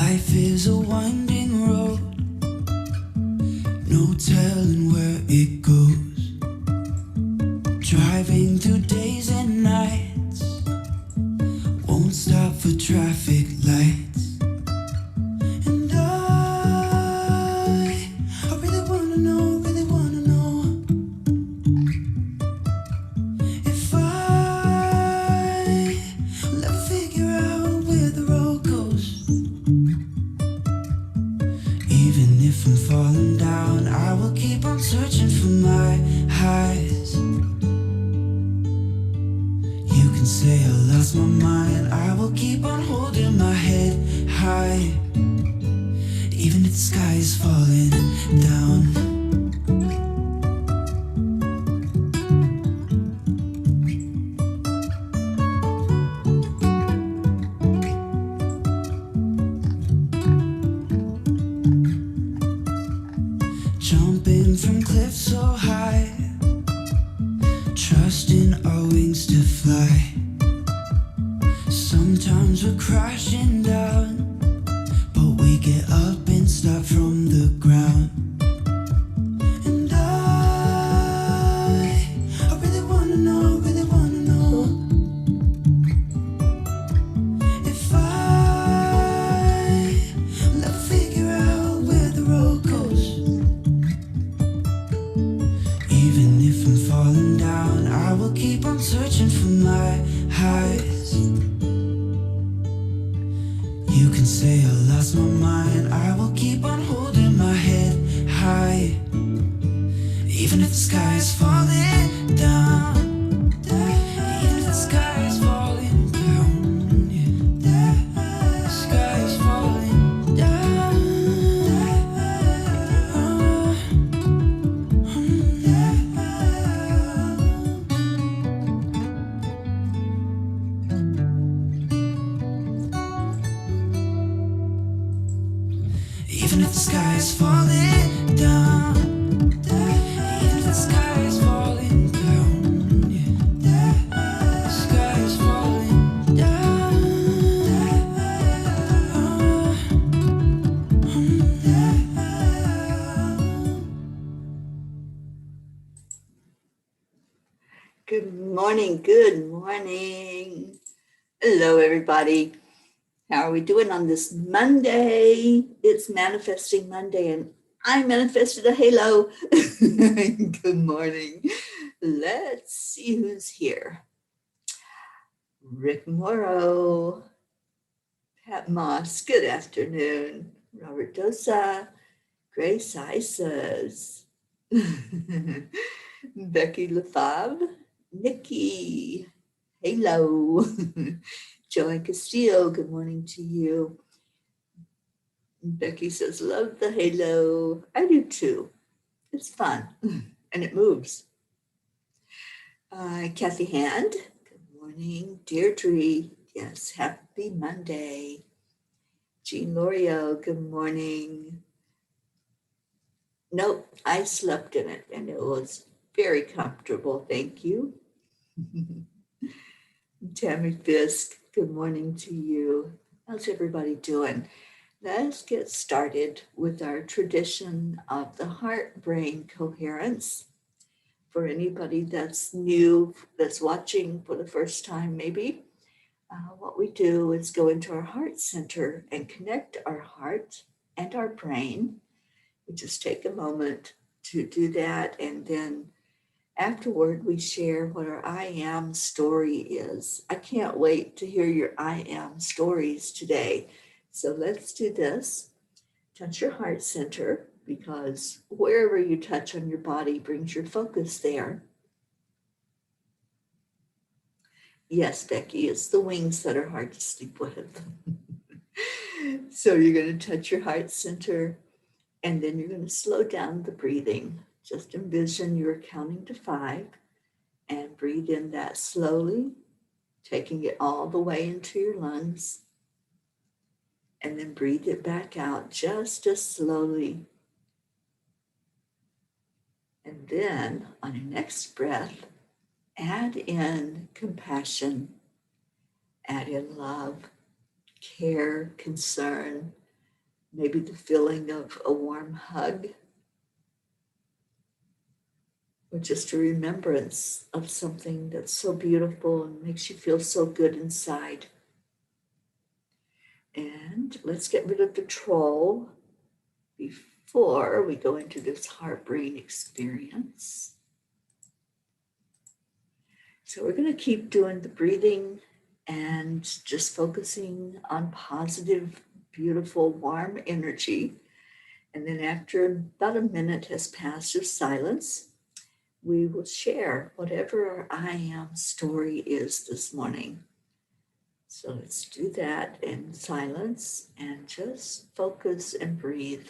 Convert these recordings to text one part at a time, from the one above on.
Life is a winding road, no telling where it goes. Driving through days and nights, won't stop for traffic lights. And I really wanna know if I will ever figure out where the road goes. Even if I'm falling down, I will keep on searching for my highs. You can say I lost my mind, I will keep on holding my head high. Even if the sky is falling down. Jumping from cliffs so high, trusting our wings to fly. Sometimes we're crashing down, but we get up and start from the ground. And I really wanna know if I will ever figure out where the road goes. Even if I'm falling down, I will keep on searching for my highs. You can say I lost my mind, I will keep on holding my head high. Even if the sky is falling down, even if the sky is falling down, yeah. The sky is falling down. Even if the sky is falling down, even if the sky is falling down, yeah. The sky is falling down. Good morning, good morning. Hello, everybody. How are we doing on this Monday? It's Manifesting Monday, and I manifested a halo. Good morning. Let's see who's here. Rick Morrow, Pat Moss, good afternoon. Robert Dosa, Grace Isis, Becky Lefebvre, Nikki, hello. Joanne Castillo, good morning to you. Becky says, love the halo. I do too. It's fun and it moves. Kathy Hand, good morning. Deirdre, yes, happy Monday. Jean Lorio, good morning. Nope, I slept in it and it was very comfortable. Thank you. Tammy Fisk, good morning to you. How's everybody doing? Let's get started with our tradition of the heart-brain coherence. For anybody that's new, that's watching for the first time maybe, what we do is go into our heart center and connect our heart and our brain. We just take a moment to do that, and then afterward, we share what our I am story is. I can't wait to hear your I am stories today. So let's do this. Touch your heart center, because wherever you touch on your body brings your focus there. Yes, Becky, it's the wings that are hard to sleep with. So you're going to touch your heart center, and then you're going to slow down the breathing. Just envision you're counting to 5 and breathe in that slowly, taking it all the way into your lungs. And then breathe it back out just as slowly. And then on your next breath, add in compassion, add in love, care, concern, maybe the feeling of a warm hug, or just a remembrance of something that's so beautiful and makes you feel so good inside. And let's get rid of the troll before we go into this heart-brain experience. So we're going to keep doing the breathing and just focusing on positive, beautiful, warm energy. And then after about a minute has passed of silence, we will share whatever our I am story is this morning. So let's do that in silence and just focus and breathe.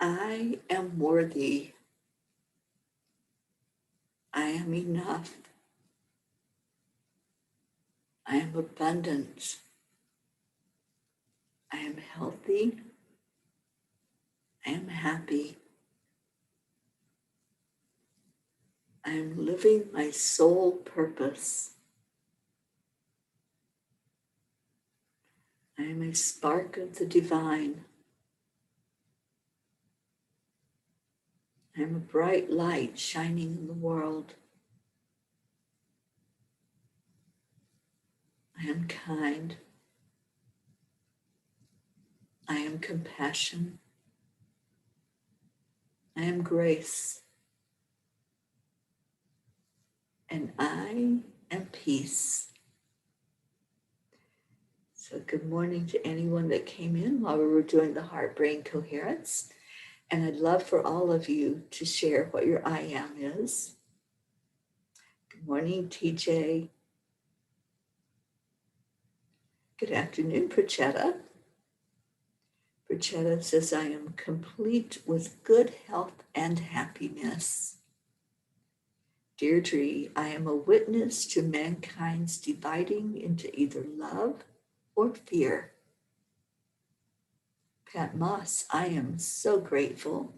I am worthy. I am enough. I am abundant. I am healthy. I am happy. I am living my soul purpose. I am a spark of the divine. I am a bright light shining in the world. I am kind. I am compassion. I am grace. And I am peace. So good morning to anyone that came in while we were doing the heart-brain coherence. And I'd love for all of you to share what your I am is. Good morning, TJ. Good afternoon, Prachetta. Prachetta says, I am complete with good health and happiness. Deirdre, I am a witness to mankind's dividing into either love or fear. Pat Moss, I am so grateful.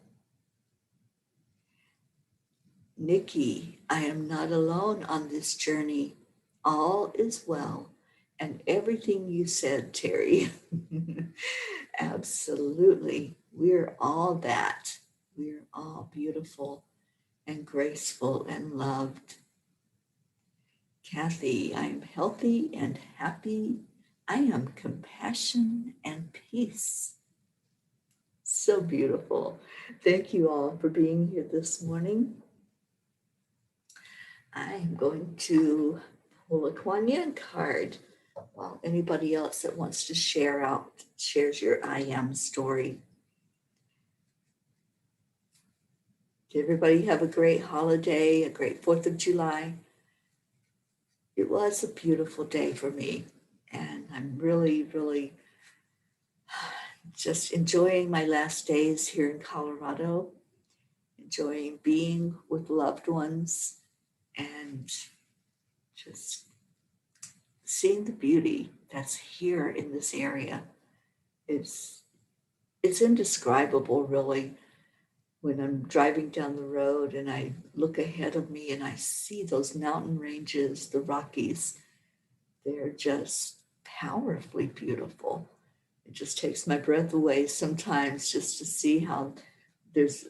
Nikki, I am not alone on this journey. All is well. And everything you said, Teri. Absolutely. We're all that. We're all beautiful and graceful and loved. Kathy, I am healthy and happy. I am compassion and peace. So beautiful. Thank you all for being here this morning. I'm going to pull a Kuan Yin card while anybody else that wants to shares your I am story. Did everybody have a great holiday, a great 4th of July? It was a beautiful day for me, and I'm really, really just enjoying my last days here in Colorado, enjoying being with loved ones, and just seeing the beauty that's here in this area. It's it's indescribable, really, when I'm driving down the road and I look ahead of me and I see those mountain ranges, the Rockies. They're just powerfully beautiful. It just takes my breath away sometimes just to see how there's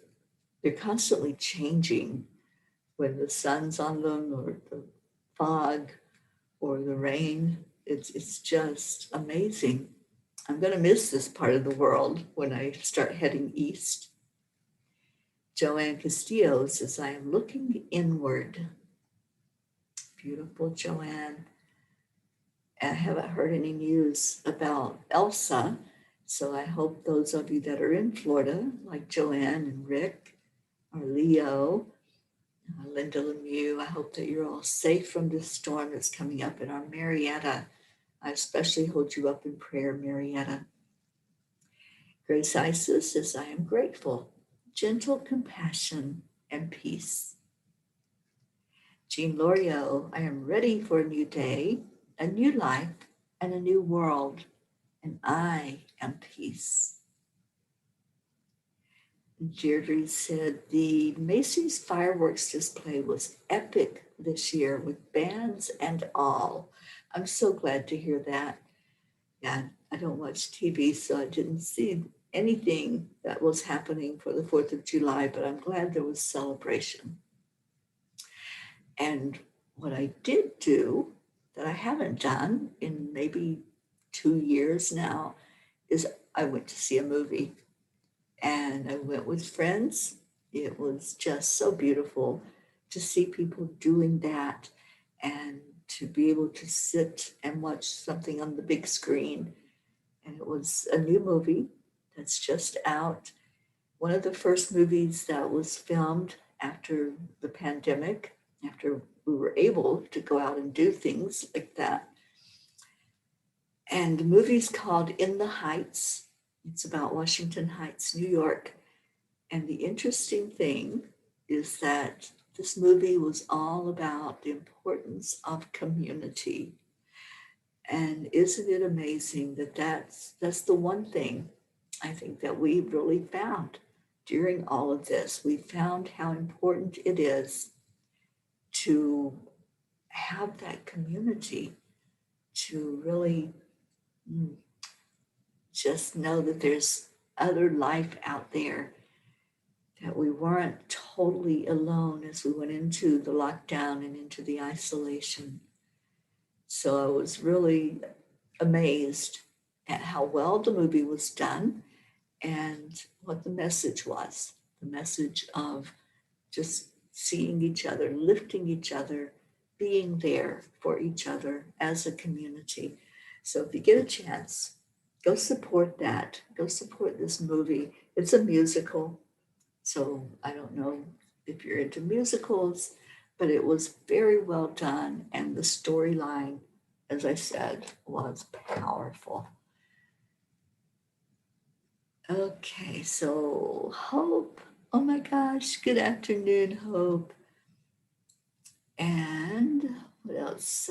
they're constantly changing when the sun's on them or the fog or the rain. It's just amazing. I'm going to miss this part of the world when I start heading east. Joanne Castillo says, I am looking inward. Beautiful, Joanne. I haven't heard any news about Elsa, so I hope those of you that are in Florida, like Joanne and Rick, or Leo, Linda Lemieux, I hope that you're all safe from this storm that's coming up in our Marietta. I especially hold you up in prayer, Marietta. Grace Isis says, I am grateful, gentle compassion, and peace. Jean Lorio, I am ready for a new day, a new life, and a new world, and I am peace. Deirdre said, the Macy's fireworks display was epic this year with bands and all. I'm so glad to hear that. Yeah, I don't watch TV, so I didn't see anything that was happening for the 4th of July, but I'm glad there was celebration. And what I did do that I haven't done in maybe 2 years now is I went to see a movie, and I went with friends. It was just so beautiful to see people doing that and to be able to sit and watch something on the big screen. And it was a new movie that's just out. One of the first movies that was filmed after the pandemic, after we were able to go out and do things like that. And the movie's called In the Heights. It's about Washington Heights, New York. And the interesting thing is that this movie was all about the importance of community. And isn't it amazing that that's the one thing I think that we really found during all of this? We found how important it is to have that community, to really just know that there's other life out there, that we weren't totally alone as we went into the lockdown and into the isolation. So I was really amazed at how well the movie was done and what the message was, the message of just seeing each other, lifting each other, being there for each other as a community. So if you get a chance, go support that. Go support this movie. It's a musical. So I don't know if you're into musicals, but it was very well done. And the storyline, as I said, was powerful. Okay, so Hope. Oh my gosh, good afternoon, Hope. And what else?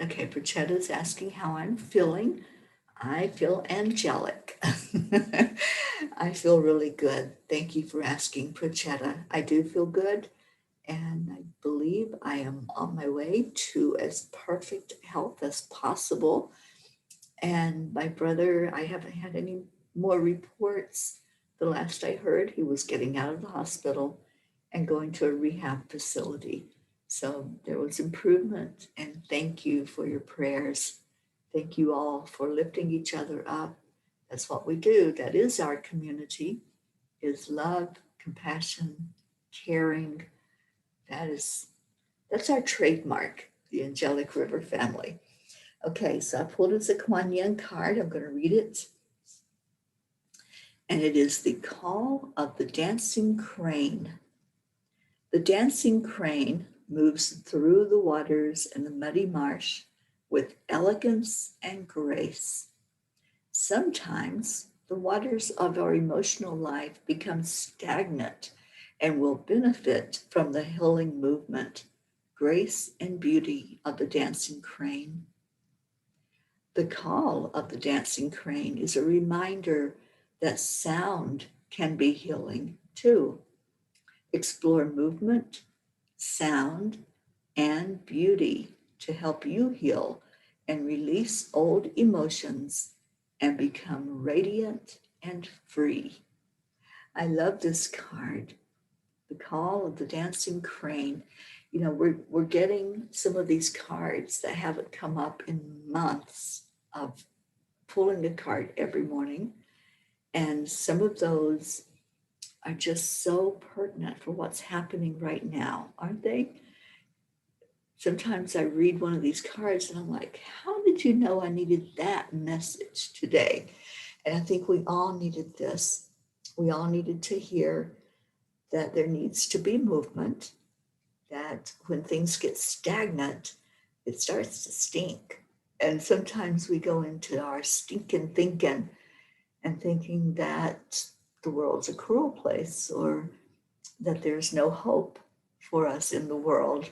Okay, Brachetta's asking how I'm feeling. I feel angelic. I feel really good. Thank you for asking, Prachetta. I do feel good, and I believe I am on my way to as perfect health as possible. And my brother, I haven't had any more reports. The last I heard, he was getting out of the hospital and going to a rehab facility. So there was improvement, and thank you for your prayers. Thank you all for lifting each other up. That's what we do. That is our community, is love, compassion, caring. That's our trademark, the Angelic River Family. Okay, so I pulled a Kuan Yin card. I'm going to read it. And it is the call of the dancing crane. The dancing crane moves through the waters and the muddy marsh with elegance and grace. Sometimes the waters of our emotional life become stagnant and will benefit from the healing movement, grace and beauty of the dancing crane. The call of the dancing crane is a reminder that sound can be healing too. Explore movement, sound, and beauty to help you heal and release old emotions and become radiant and free. I love this card, the call of the dancing crane. You know, we're getting some of these cards that haven't come up in months of pulling a card every morning. And some of those are just so pertinent for what's happening right now, aren't they? Sometimes I read one of these cards and I'm like, how did you know I needed that message today? And I think we all needed this. We all needed to hear that there needs to be movement, that when things get stagnant, it starts to stink. And sometimes we go into our stinking thinking and thinking that the world's a cruel place or that there's no hope for us in the world.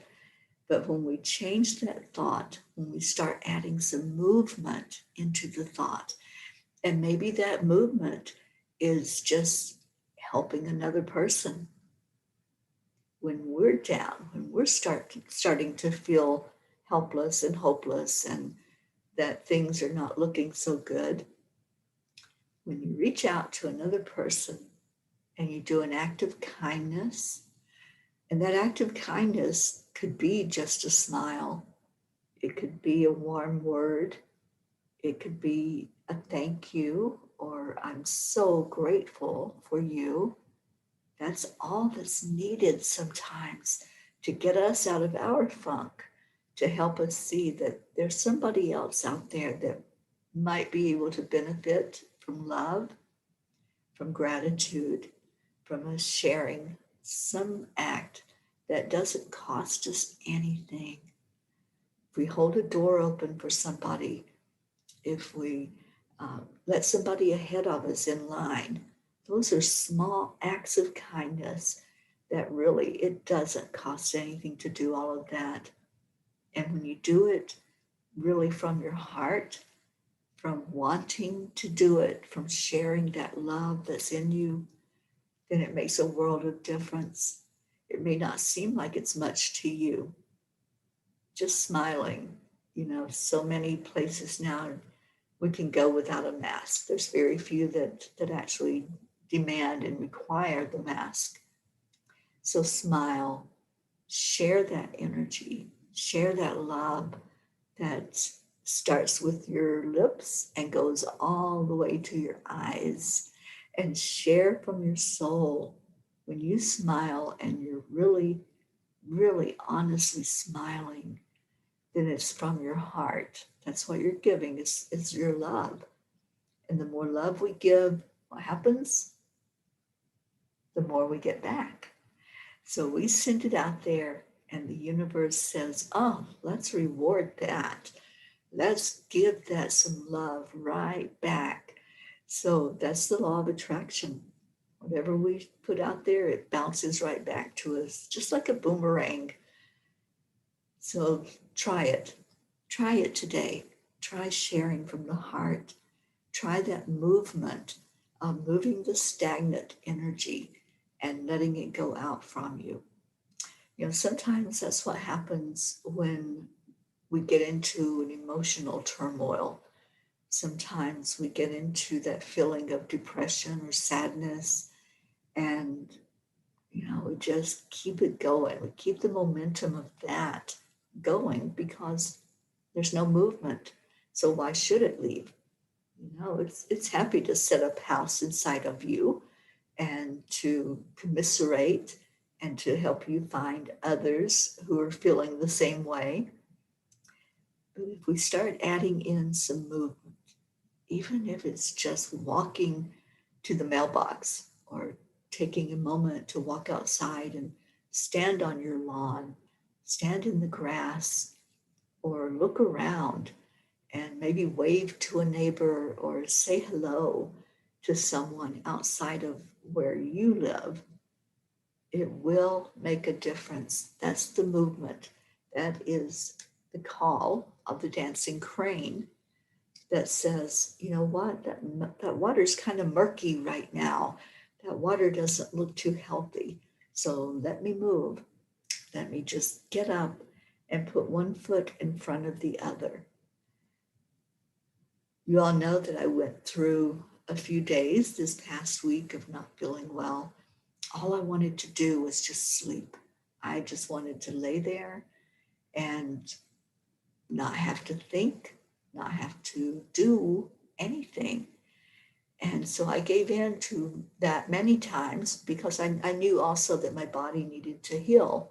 But when we change that thought, when we start adding some movement into the thought, and maybe that movement is just helping another person. When we're down, when we're starting to feel helpless and hopeless and that things are not looking so good, when you reach out to another person and you do an act of kindness, and that act of kindness could be just a smile, it could be a warm word, it could be a thank you, or I'm so grateful for you. That's all that's needed sometimes to get us out of our funk, to help us see that there's somebody else out there that might be able to benefit from love, from gratitude, from us sharing some act that doesn't cost us anything. If we hold a door open for somebody, if we let somebody ahead of us in line, those are small acts of kindness that really, it doesn't cost anything to do all of that. And when you do it really from your heart, from wanting to do it, from sharing that love that's in you, then it makes a world of difference. It may not seem like it's much to you. Just smiling, so many places now we can go without a mask. There's very few that actually demand and require the mask. So smile, share that energy, share that love that starts with your lips and goes all the way to your eyes, and share from your soul. When you smile and you're really, really honestly smiling, then it's from your heart. That's what you're giving, is your love. And the more love we give, what happens? The more we get back. So we send it out there, and the universe says, oh, let's reward that. Let's give that some love right back. So that's the law of attraction. Whatever we put out there, it bounces right back to us, just like a boomerang. So try it. Try it today. Try sharing from the heart. Try that movement of moving the stagnant energy and letting it go out from you. Sometimes that's what happens when we get into an emotional turmoil. Sometimes we get into that feeling of depression or sadness, and we just keep it going. We keep the momentum of that going because there's no movement. So why should it leave? It's happy to set up house inside of you and to commiserate and to help you find others who are feeling the same way. But if we start adding in some movement, even if it's just walking to the mailbox or taking a moment to walk outside and stand on your lawn, stand in the grass, or look around and maybe wave to a neighbor or say hello to someone outside of where you live, it will make a difference. That's the movement. That is the call of the dancing crane that says, you know what, that water's kind of murky right now. That water doesn't look too healthy. So let me move. Let me just get up and put one foot in front of the other. You all know that I went through a few days this past week of not feeling well. All I wanted to do was just sleep. I just wanted to lay there and not have to think, not have to do anything. And so I gave in to that many times because I knew also that my body needed to heal.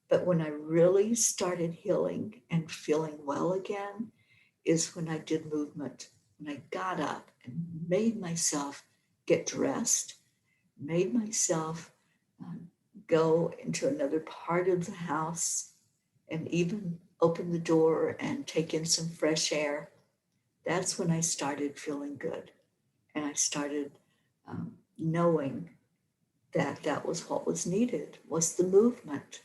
But when I really started healing and feeling well again is when I did movement, when I got up and made myself get dressed, made myself go into another part of the house and even open the door and take in some fresh air. That's when I started feeling good. And I started knowing that that was what was needed, was the movement.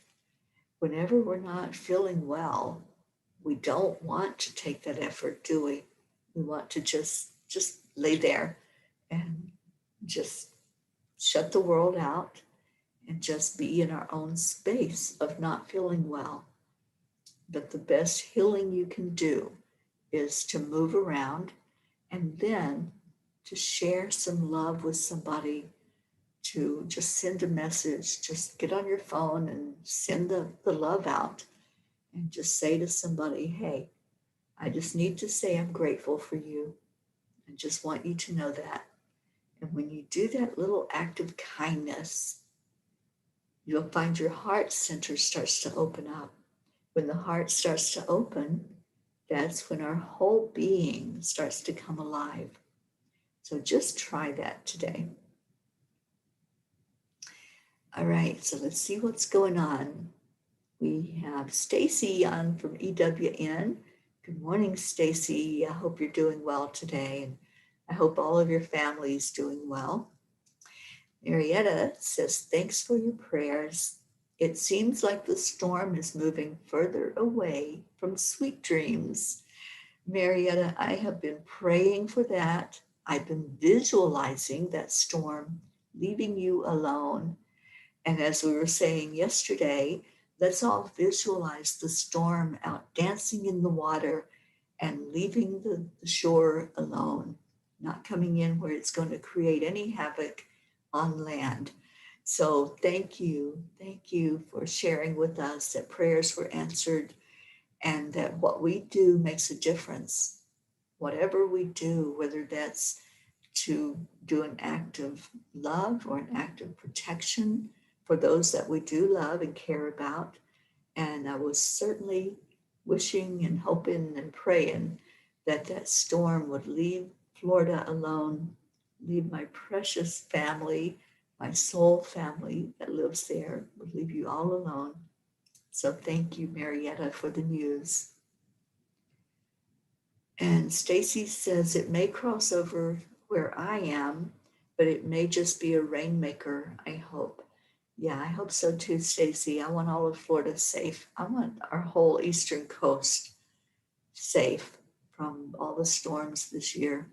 Whenever we're not feeling well, we don't want to take that effort, do we? We want to just lay there and just shut the world out and just be in our own space of not feeling well. But the best healing you can do is to move around and then to share some love with somebody, to just send a message, just get on your phone and send the love out and just say to somebody, hey, I just need to say I'm grateful for you. I just want you to know that. And when you do that little act of kindness, you'll find your heart center starts to open up. When the heart starts to open, that's when our whole being starts to come alive. So just try that today. All right, so let's see what's going on. We have Stacy on from EWN. Good morning, Stacy. I hope you're doing well today, and I hope all of your family is doing well. Marietta says, thanks for your prayers. It seems like the storm is moving further away from sweet dreams. Marietta, I have been praying for that. I've been visualizing that storm leaving you alone. And as we were saying yesterday, let's all visualize the storm out dancing in the water and leaving the shore alone, not coming in where it's going to create any havoc on land. So thank you for sharing with us that prayers were answered and that what we do makes a difference. Whatever we do, whether that's to do an act of love or an act of protection for those that we do love and care about. And I was certainly wishing and hoping and praying that that storm would leave Florida alone, leave my precious family, my soul family that lives there, would leave you all alone. So thank you, Marietta, for the news. And Stacy says it may cross over where I am, but it may just be a rainmaker, I hope. Yeah, I hope so too, Stacy. I want all of Florida safe. I want our whole eastern coast safe from all the storms this year.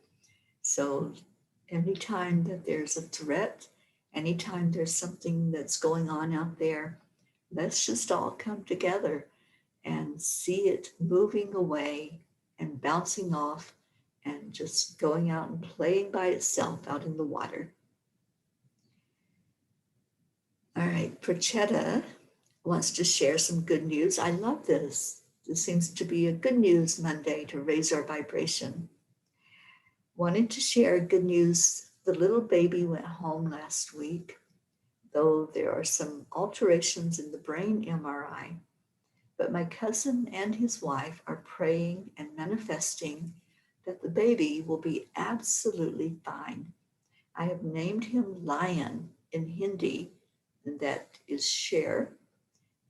So anytime that there's a threat, anytime there's something that's going on out there, let's just all come together and see it moving away and bouncing off and just going out and playing by itself out in the water. All right, Prachetta wants to share some good news. I love this. This seems to be a good news Monday to raise our vibration. Wanted to share good news. The little baby went home last week, though there are some alterations in the brain MRI. But my cousin and his wife are praying and manifesting that the baby will be absolutely fine. I have named him Lion in Hindi, and that is Sher.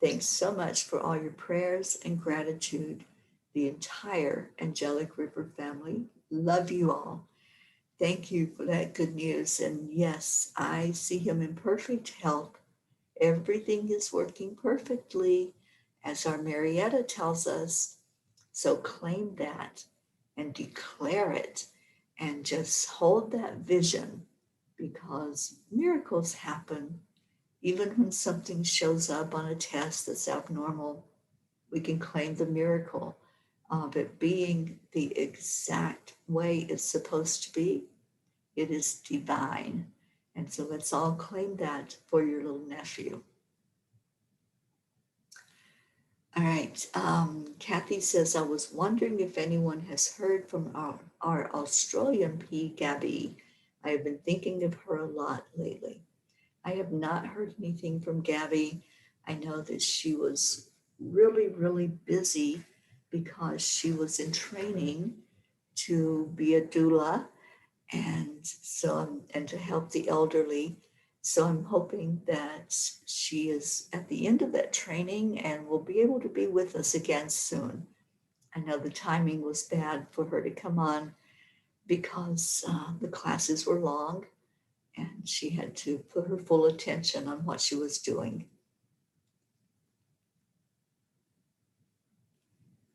Thanks so much for all your prayers and gratitude. the entire Angelic River family. Love you all. Thank you for that good news. And yes, I see him in perfect health. Everything is working perfectly, as our Marietta tells us. So claim that and declare it and just hold that vision, because miracles happen. Even when something shows up on a test that's abnormal, we can claim the miracle of it being the exact way it's supposed to be. It is divine. And so let's all claim that for your little nephew. All right. Kathy says, I was wondering if anyone has heard from our Australian P, Gabby. I have been thinking of her a lot lately. I have not heard anything from Gabby. I know that she was really, really busy because she was in training to be a doula, and to help the elderly. So I'm hoping that she is at the end of that training and will be able to be with us again soon. I know the timing was bad for her to come on because the classes were long and she had to put her full attention on what she was doing.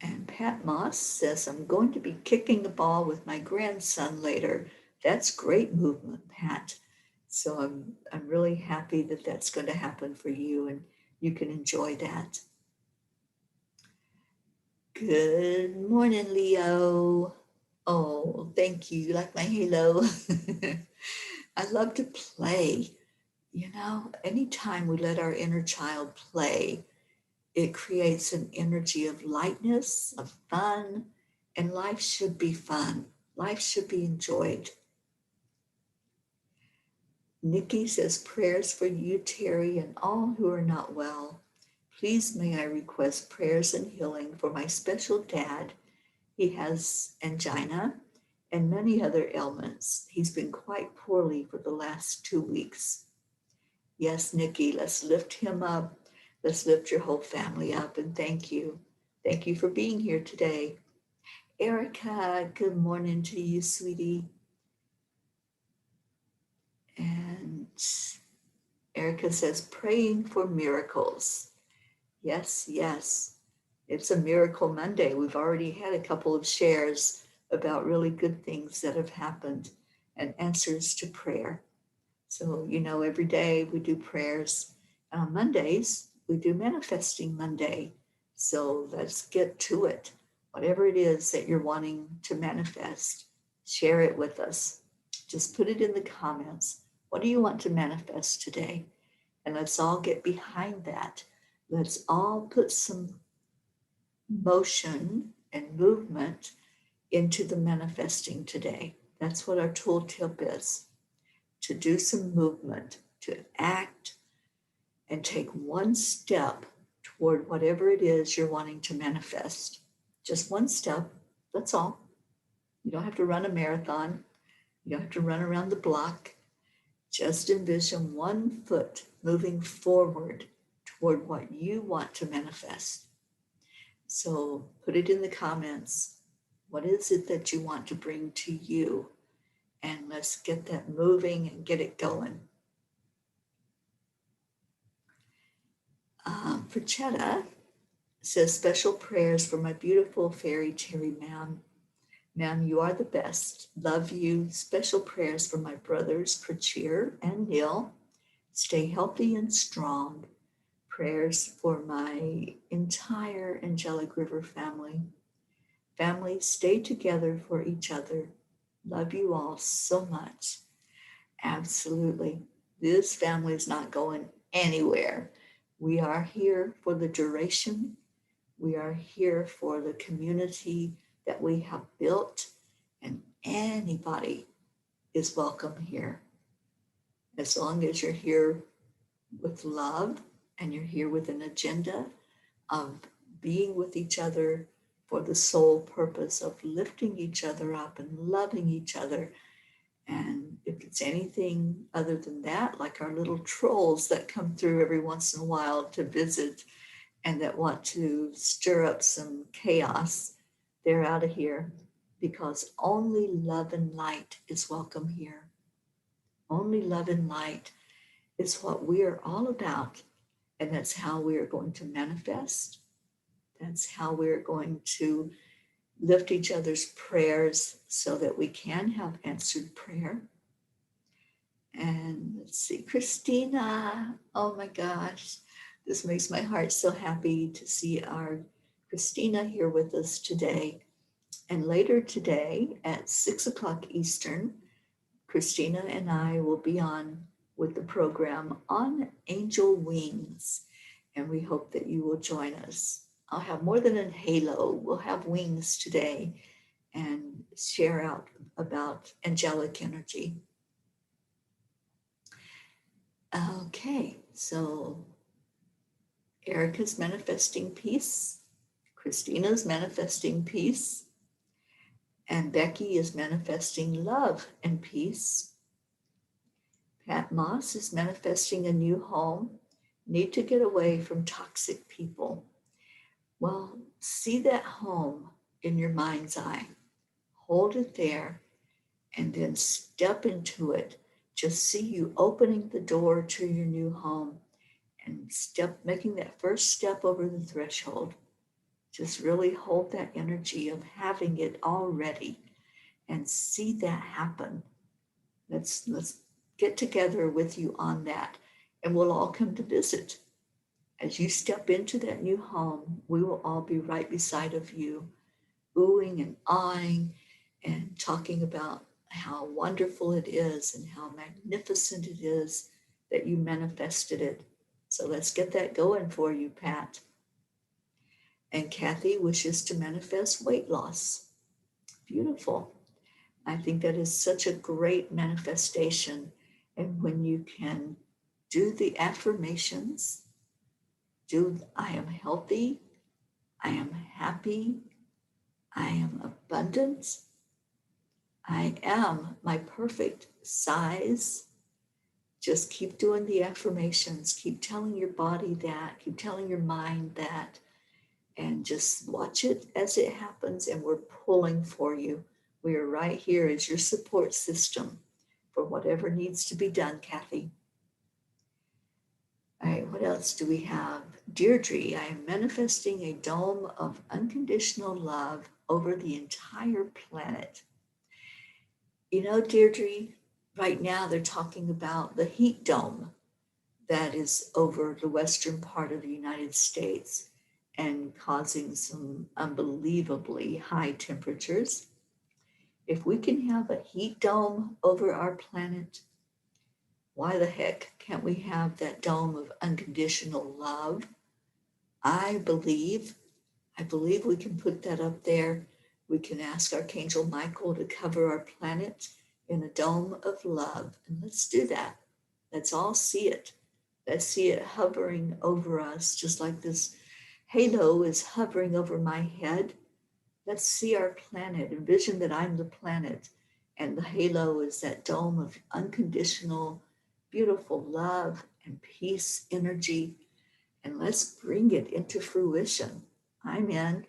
And Pat Moss says, I'm going to be kicking the ball with my grandson later. That's great movement, Pat. So I'm really happy that that's going to happen for you and you can enjoy that. Good morning, Leo. Oh, thank you. You like my halo? I love to play. Anytime we let our inner child play, it creates an energy of lightness, of fun, and life should be fun. Life should be enjoyed. Nikki says, prayers for you, Teri, and all who are not well. Please may I request prayers and healing for my special dad. He has angina and many other ailments. He's been quite poorly for the last 2 weeks. Yes, Nikki, let's lift him up. Let's lift your whole family up, and thank you. Thank you for being here today. Erica, good morning to you, sweetie. And Erica says, praying for miracles. Yes, yes. It's a Miracle Monday. We've already had a couple of shares about really good things that have happened and answers to prayer. So, every day we do prayers. On Mondays, we do Manifesting Monday. So let's get to it. Whatever it is that you're wanting to manifest, share it with us. Just put it in the comments. What do you want to manifest today? And let's all get behind that. Let's all put some motion and movement into the manifesting today. That's what our tooltip is. To do some movement, to act and take one step toward whatever it is you're wanting to manifest. Just one step, that's all. You don't have to run a marathon. You don't have to run around the block. Just envision one foot moving forward toward what you want to manifest. So put it in the comments. What is it that you want to bring to you? And let's get that moving and get it going. Frachetta says, special prayers for my beautiful fairy Teri, ma'am. Ma'am, you are the best. Love you. Special prayers for my brothers, Prachir and Neil. Stay healthy and strong. Prayers for my entire Angelic River family. Family, stay together for each other. Love you all so much. Absolutely. This family is not going anywhere. We are here for the duration. We are here for the community that we have built, and anybody is welcome here. As long as you're here with love and you're here with an agenda of being with each other for the sole purpose of lifting each other up and loving each other. And if it's anything other than that, like our little trolls that come through every once in a while to visit and that want to stir up some chaos, they're out of here, because only love and light is welcome here. Only love and light is what we are all about. And that's how we are going to manifest. That's how we're going to lift each other's prayers so that we can have answered prayer. And let's see, Christina. Oh my gosh, this makes my heart so happy to see our Christina here with us today. And later today at 6 o'clock Eastern, Christina and I will be on with the program on angel wings. And we hope that you will join us. I'll have more than a halo. We'll have wings today and share out about angelic energy. Okay, so Erica's manifesting peace, Christina's manifesting peace, and Becky is manifesting love and peace. Pat Moss is manifesting a new home, need to get away from toxic people. Well, see that home in your mind's eye, hold it there, and then step into it. Just see you opening the door to your new home and making that first step over the threshold. Just really hold that energy of having it already and see that happen. Let's get together with you on that, and we'll all come to visit. As you step into that new home, we will all be right beside of you, oohing and awing and talking about how wonderful it is and how magnificent it is that you manifested it. So let's get that going for you, Pat. And Kathy wishes to manifest weight loss. Beautiful. I think that is such a great manifestation. And when you can do the affirmations, I am healthy, I am happy, I am abundant, I am my perfect size. Just keep doing the affirmations, keep telling your body that, keep telling your mind that, and just watch it as it happens. And we're pulling for you. We are right here as your support system for whatever needs to be done, Kathy. All right, what else do we have? Deirdre, I am manifesting a dome of unconditional love over the entire planet. You know, Deirdre, right now they're talking about the heat dome that is over the western part of the United States and causing some unbelievably high temperatures. If we can have a heat dome over our planet, why the heck can't we have that dome of unconditional love? I believe we can put that up there. We can ask Archangel Michael to cover our planet in a dome of love. And let's do that. Let's all see it. Let's see it hovering over us, just like this halo is hovering over my head. Let's see our planet. Envision that I'm the planet, and the halo is that dome of unconditional, beautiful love and peace energy. And let's bring it into fruition. I'm in.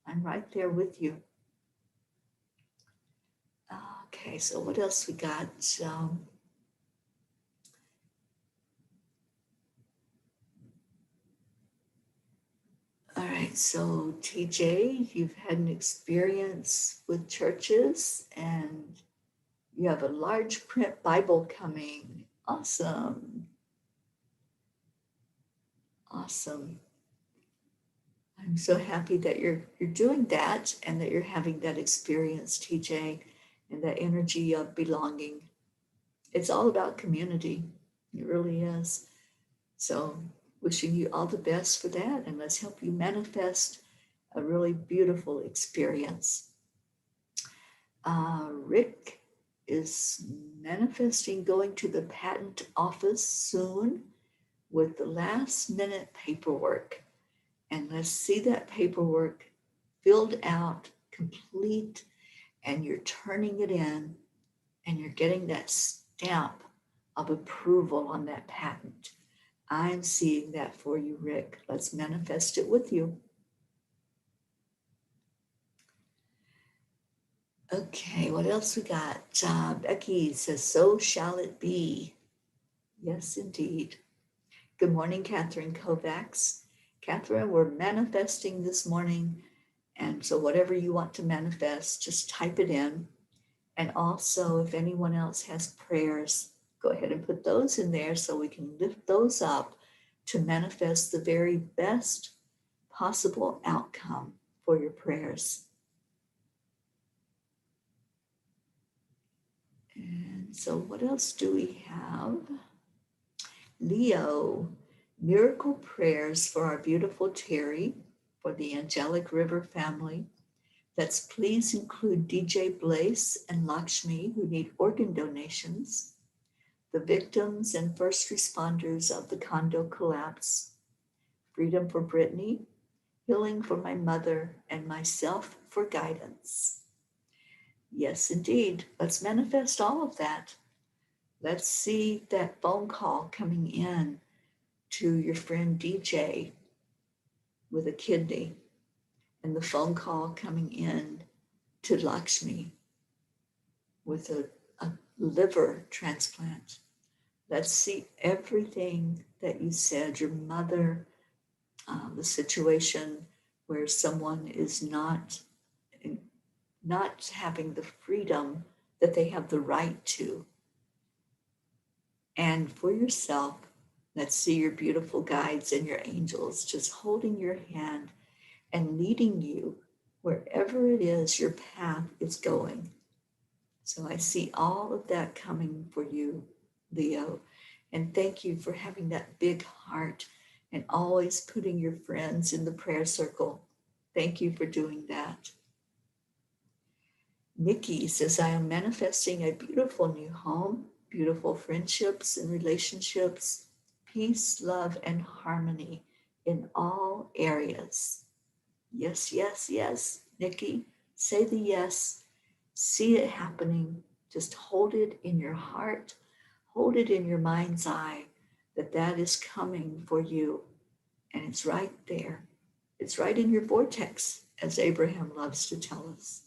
I'm right there with you. Okay, so what else we got? All right, so TJ, you've had an experience with churches and you have a large print Bible coming. Awesome. Awesome. I'm so happy that you're doing that and that you're having that experience, TJ, and that energy of belonging. It's all about community. It really is. So wishing you all the best for that, and let's help you manifest a really beautiful experience. Rick is manifesting going to the patent office soon with the last minute paperwork. And let's see that paperwork filled out, complete, and you're turning it in and you're getting that stamp of approval on that patent. I'm seeing that for you, Rick. Let's manifest it with you. Okay, what else we got? Becky says, so shall it be. Yes, indeed. Good morning, Catherine Kovacs. Catherine, we're manifesting this morning. And so whatever you want to manifest, just type it in. And also, if anyone else has prayers, go ahead and put those in there so we can lift those up to manifest the very best possible outcome for your prayers. And so, what else do we have? Leo, miracle prayers for our beautiful Teri, for the Angelic River Family. Let's please include DJ Blaze and Lakshmi, who need organ donations, the victims and first responders of the condo collapse, freedom for Brittany, healing for my mother, and myself for guidance. Yes, indeed. Let's manifest all of that. Let's see that phone call coming in to your friend DJ with a kidney, and the phone call coming in to Lakshmi with a liver transplant. Let's see everything that you said, your mother, the situation where someone is not having the freedom that they have the right to. And for yourself, let's see your beautiful guides and your angels just holding your hand and leading you wherever it is your path is going. So I see all of that coming for you, Leo. And thank you for having that big heart and always putting your friends in the prayer circle. Thank you for doing that. Nikki says, I am manifesting a beautiful new home, beautiful friendships and relationships, peace, love, and harmony in all areas. Yes, yes, yes. Nikki, say the yes. See it happening. Just hold it in your heart. Hold it in your mind's eye that is coming for you. And it's right there. It's right in your vortex, as Abraham loves to tell us.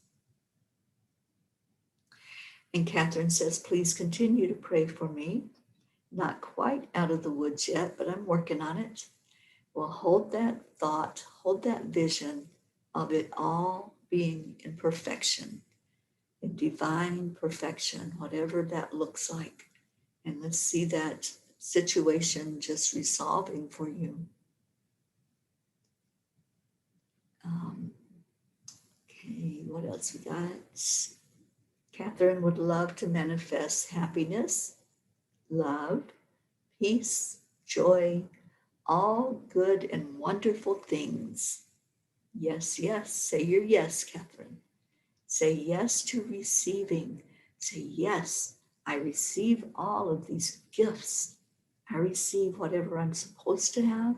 And Catherine says, please continue to pray for me. Not quite out of the woods yet, but I'm working on it. Well, hold that thought, hold that vision of it all being in perfection, in divine perfection, whatever that looks like. And let's see that situation just resolving for you. Okay, what else we got? Catherine would love to manifest happiness, love, peace, joy, all good and wonderful things. Yes, yes. Say your yes, Catherine. Say yes to receiving. Say, yes, I receive all of these gifts. I receive whatever I'm supposed to have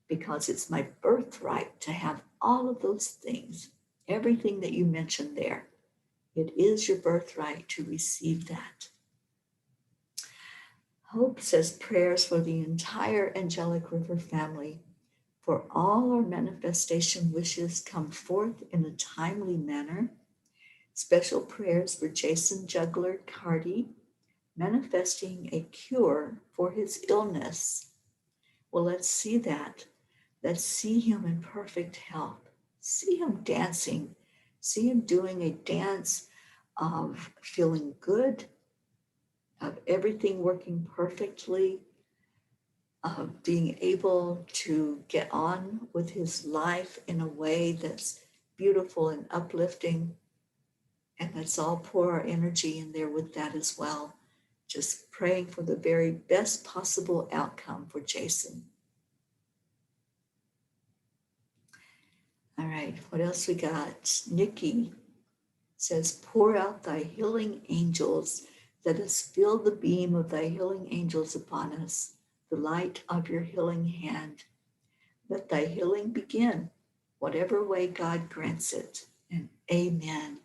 because it's my birthright to have all of those things. Everything that you mentioned there. It is your birthright to receive that. Hope says prayers for the entire Angelic River family, for all our manifestation wishes come forth in a timely manner. Special prayers for Jason Juggler Carty, manifesting a cure for his illness. Well, let's see that. Let's see him in perfect health. See him dancing. See him doing a dance of feeling good, of everything working perfectly, of being able to get on with his life in a way that's beautiful and uplifting. And let's all pour our energy in there with that as well. Just praying for the very best possible outcome for Jason. All right, what else we got? Nikki says, pour out thy healing angels. Let us feel the beam of thy healing angels upon us, the light of your healing hand. Let thy healing begin, whatever way God grants it. And amen.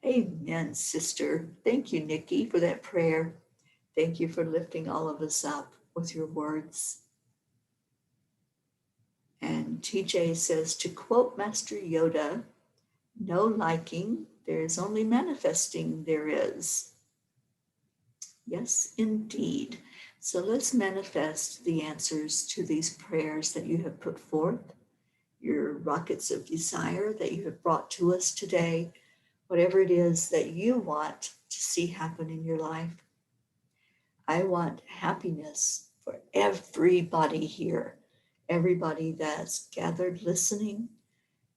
Amen, sister. Thank you, Nikki, for that prayer. Thank you for lifting all of us up with your words. And TJ says, to quote Master Yoda, no liking, There's only manifesting there is. Yes, indeed. So let's manifest the answers to these prayers that you have put forth, your rockets of desire that you have brought to us today, whatever it is that you want to see happen in your life. I want happiness for everybody here, everybody that's gathered listening,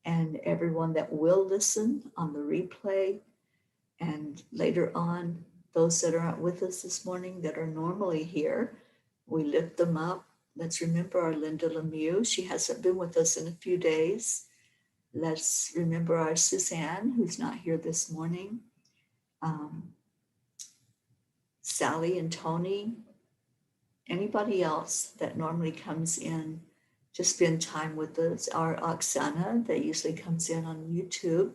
and everyone that will listen on the replay. And later on, those that aren't with us this morning that are normally here, we lift them up. Let's remember our Linda Lemieux. She hasn't been with us in a few days. Let's remember our Suzanne, who's not here this morning. Sally and Tony, anybody else that normally comes in to spend time with us, our Oksana that usually comes in on YouTube.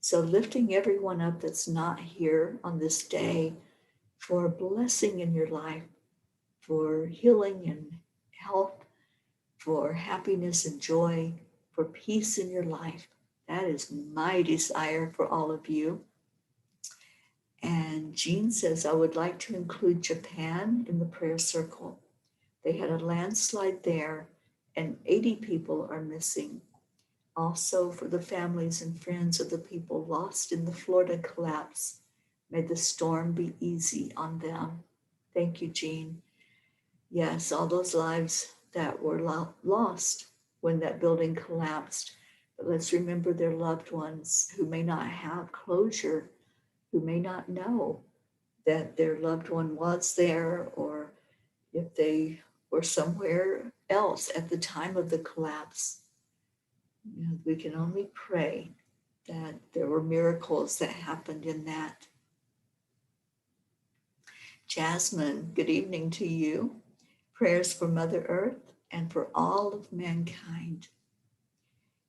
So lifting everyone up that's not here on this day for a blessing in your life, for healing and health, for happiness and joy, for peace in your life. That is my desire for all of you. And Jean says, I would like to include Japan in the prayer circle. They had a landslide there and 80 people are missing. Also for the families and friends of the people lost in the Florida collapse. May the storm be easy on them. Thank you, Jean. Yes, all those lives that were lost when that building collapsed. But let's remember their loved ones who may not have closure, who may not know that their loved one was there, or if they were somewhere else at the time of the collapse. You know, we can only pray that there were miracles that happened in that. Jasmine, good evening to you. Prayers for Mother Earth and for all of mankind.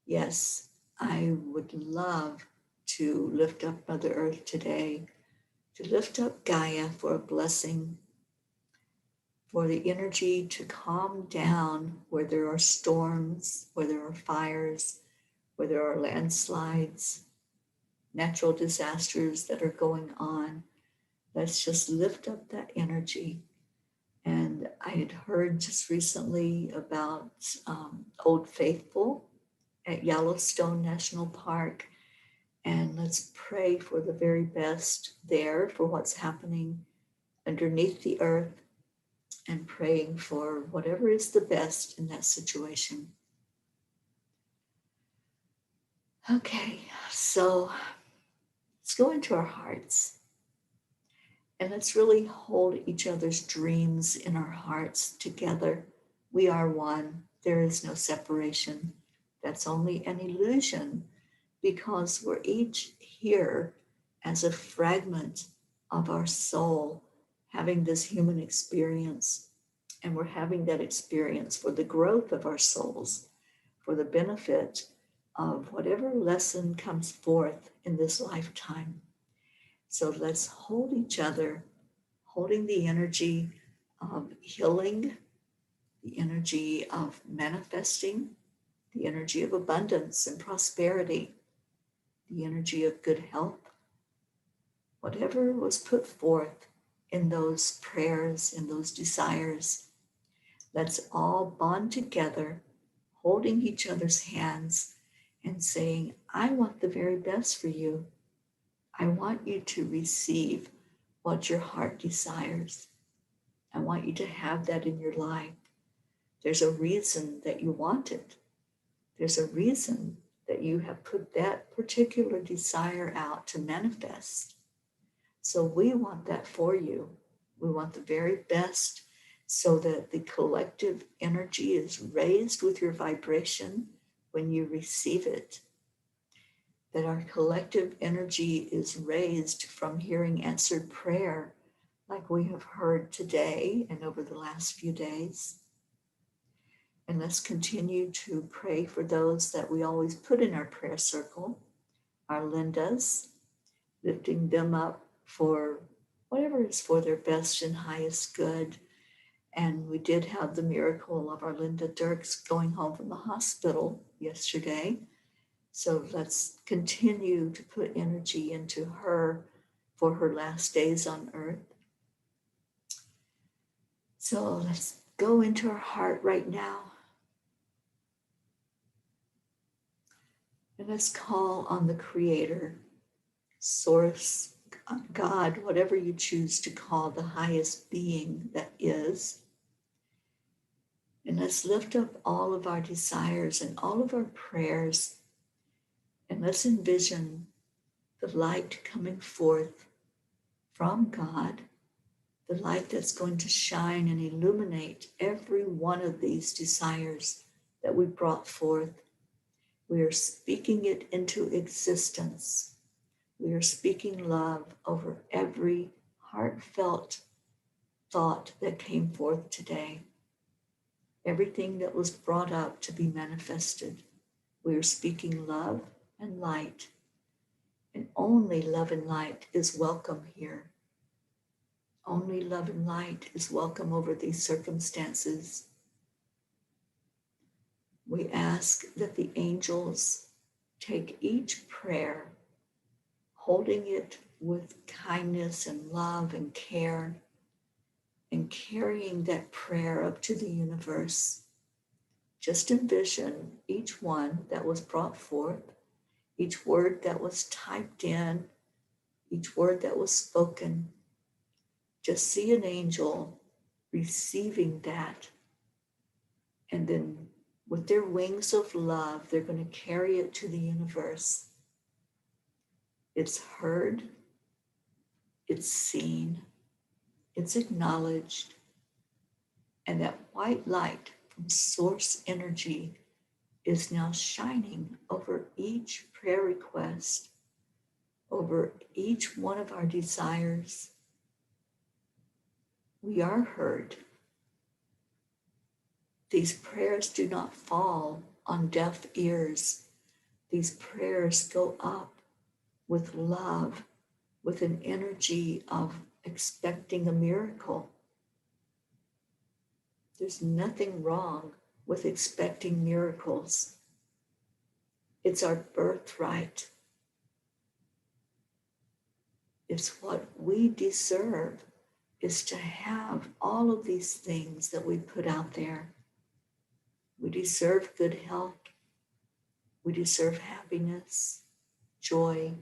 Yes, I would love to lift up Mother Earth today, to lift up Gaia for a blessing, for the energy to calm down where there are storms, where there are fires, where there are landslides, natural disasters that are going on. Let's just lift up that energy. And I had heard just recently about Old Faithful at Yellowstone National Park. And let's pray for the very best there, for what's happening underneath the earth, and praying for whatever is the best in that situation. Okay, so let's go into our hearts. And let's really hold each other's dreams in our hearts together. We are one. There is no separation. That's only an illusion, because we're each here as a fragment of our soul having this human experience. And we're having that experience for the growth of our souls, for the benefit of whatever lesson comes forth in this lifetime. So let's hold each other, holding the energy of healing, the energy of manifesting, the energy of abundance and prosperity, the energy of good health. Whatever was put forth in those prayers, in those desires, let's all bond together, holding each other's hands and saying, I want the very best for you. I want you to receive what your heart desires. I want you to have that in your life. There's a reason that you want it. There's a reason that you have put that particular desire out to manifest. So we want that for you. We want the very best, so that the collective energy is raised with your vibration when you receive it. That our collective energy is raised from hearing answered prayer, like we have heard today and over the last few days. And let's continue to pray for those that we always put in our prayer circle, our Lindas, lifting them up for whatever is for their best and highest good. And we did have the miracle of our Linda Dirks going home from the hospital yesterday. So let's continue to put energy into her for her last days on earth. So let's go into our heart right now. And let's call on the Creator, Source, God, whatever you choose to call the highest being that is. And let's lift up all of our desires and all of our prayers. And let's envision the light coming forth from God, the light that's going to shine and illuminate every one of these desires that we brought forth. We are speaking it into existence. We are speaking love over every heartfelt thought that came forth today. Everything that was brought up to be manifested. We are speaking love and light. And only love and light is welcome here. Only love and light is welcome over these circumstances. We ask that the angels take each prayer, holding it with kindness and love and care, and carrying that prayer up to the universe. Just envision each one that was brought forth, each word that was typed in, each word that was spoken. Just see an angel receiving that, and then with their wings of love, they're going to carry it to the universe. It's heard, it's seen, it's acknowledged, and that white light from source energy is now shining over each prayer request, over each one of our desires. We are heard. These prayers do not fall on deaf ears. These prayers go up with love, with an energy of expecting a miracle. There's nothing wrong with expecting miracles. It's our birthright. It's what we deserve, is to have all of these things that we put out there. We deserve good health. We deserve happiness, joy,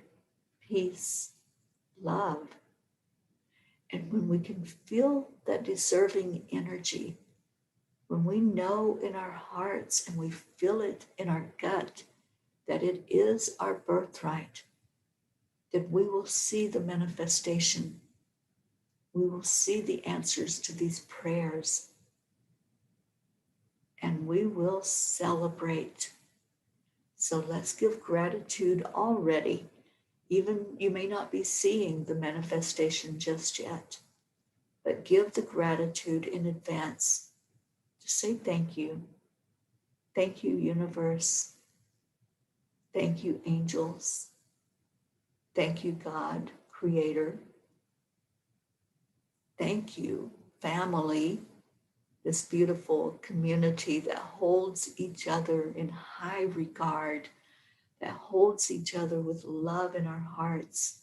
peace, love. And when we can feel that deserving energy, when we know in our hearts and we feel it in our gut that it is our birthright, then we will see the manifestation. We will see the answers to these prayers. And we will celebrate. So let's give gratitude already. Even you may not be seeing the manifestation just yet, but give the gratitude in advance. Just say thank you. Thank you, universe. Thank you, angels. Thank you, God, creator. Thank you, family, this beautiful community that holds each other in high regard, that holds each other with love in our hearts,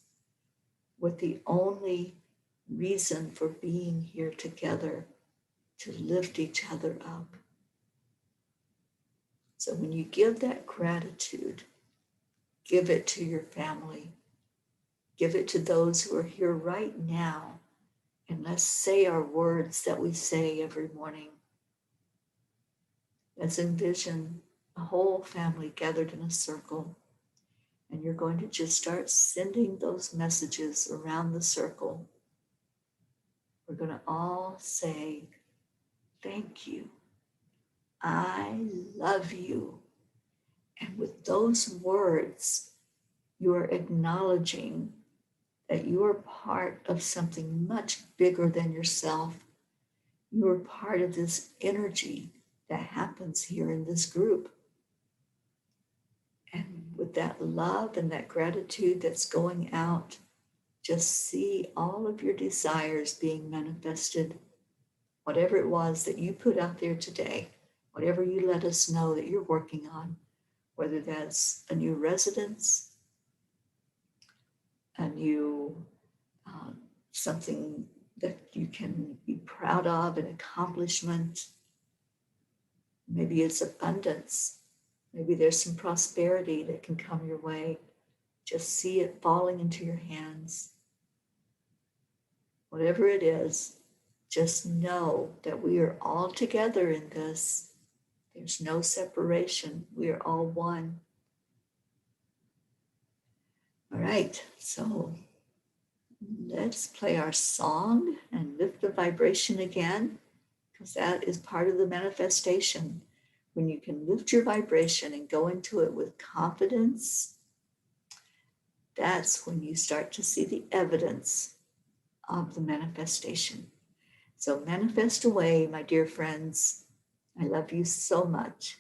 with the only reason for being here together, to lift each other up. So when you give that gratitude, give it to your family. Give it to those who are here right now. And let's say our words that we say every morning. Let's envision a whole family gathered in a circle. And you're going to just start sending those messages around the circle. We're going to all say, thank you. I love you. And with those words, you are acknowledging that you are part of something much bigger than yourself. You are part of this energy that happens here in this group. And with that love and that gratitude that's going out, just see all of your desires being manifested. Whatever it was that you put out there today, whatever you let us know that you're working on, whether that's a new residence, a new something that you can be proud of, an accomplishment. Maybe it's abundance. Maybe there's some prosperity that can come your way. Just see it falling into your hands. Whatever it is, just know that we are all together in this. There's no separation. We are all one. All right, so let's play our song and lift the vibration again, because that is part of the manifestation. When you can lift your vibration and go into it with confidence, that's when you start to see the evidence of the manifestation. So manifest away, my dear friends. I love you so much.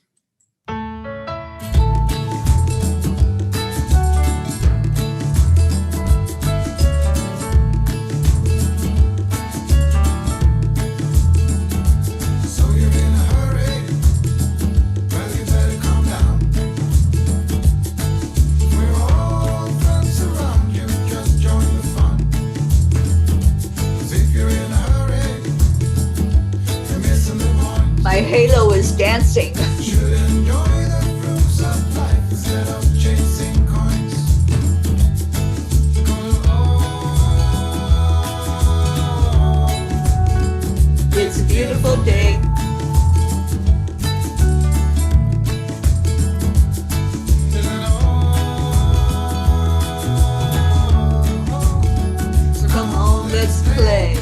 My halo is dancing. It's a beautiful day. So come on, let's play.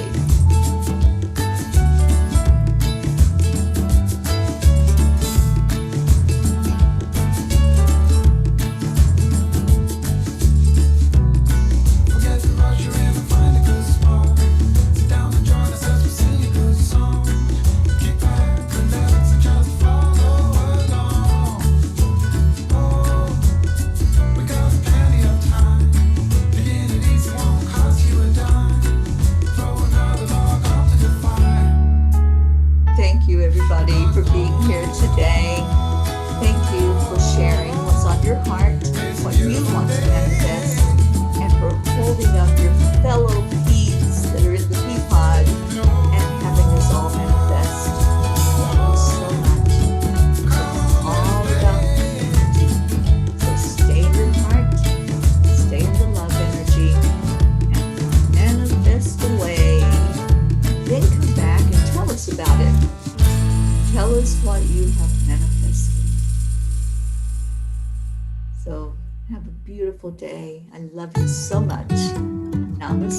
Thank you, everybody, for being here today. Thank you for sharing what's on your heart, what you want to manifest, and for holding up your fellow beings that are in the pea pod and having us all manifest. Thank you so much. It's all about energy. So stay in your heart, stay in the love energy, and manifest away. Then come back and tell us about it. Tell us what you have manifested. So have a beautiful day. I love you so much. Namaste.